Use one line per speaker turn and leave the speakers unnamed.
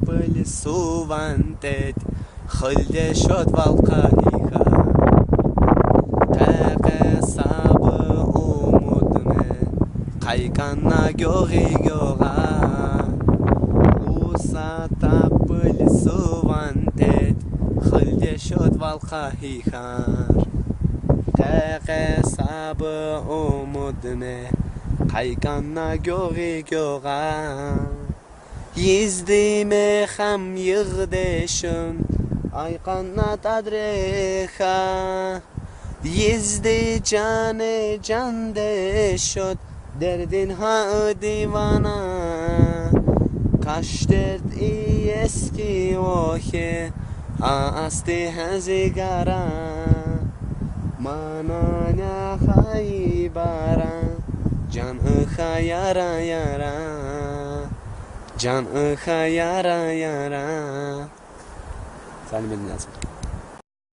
были сувантет, хыльде шот валкаиха. Теке сабы умудне, кайканна гёги гёга. Уса были сувантет, хыльде шот валкаиха. Teке sabı umudne, kaykanna göğü göğa. Yizdime ham yığdeşün, aykanna tadreha. Yizdi cane can deşot, derdin ha divana. Kaş dert eski ohe, asti hazigara. Mananya haybara, can ıha yara yara, can ıha yara yara. Salim Edin yazım.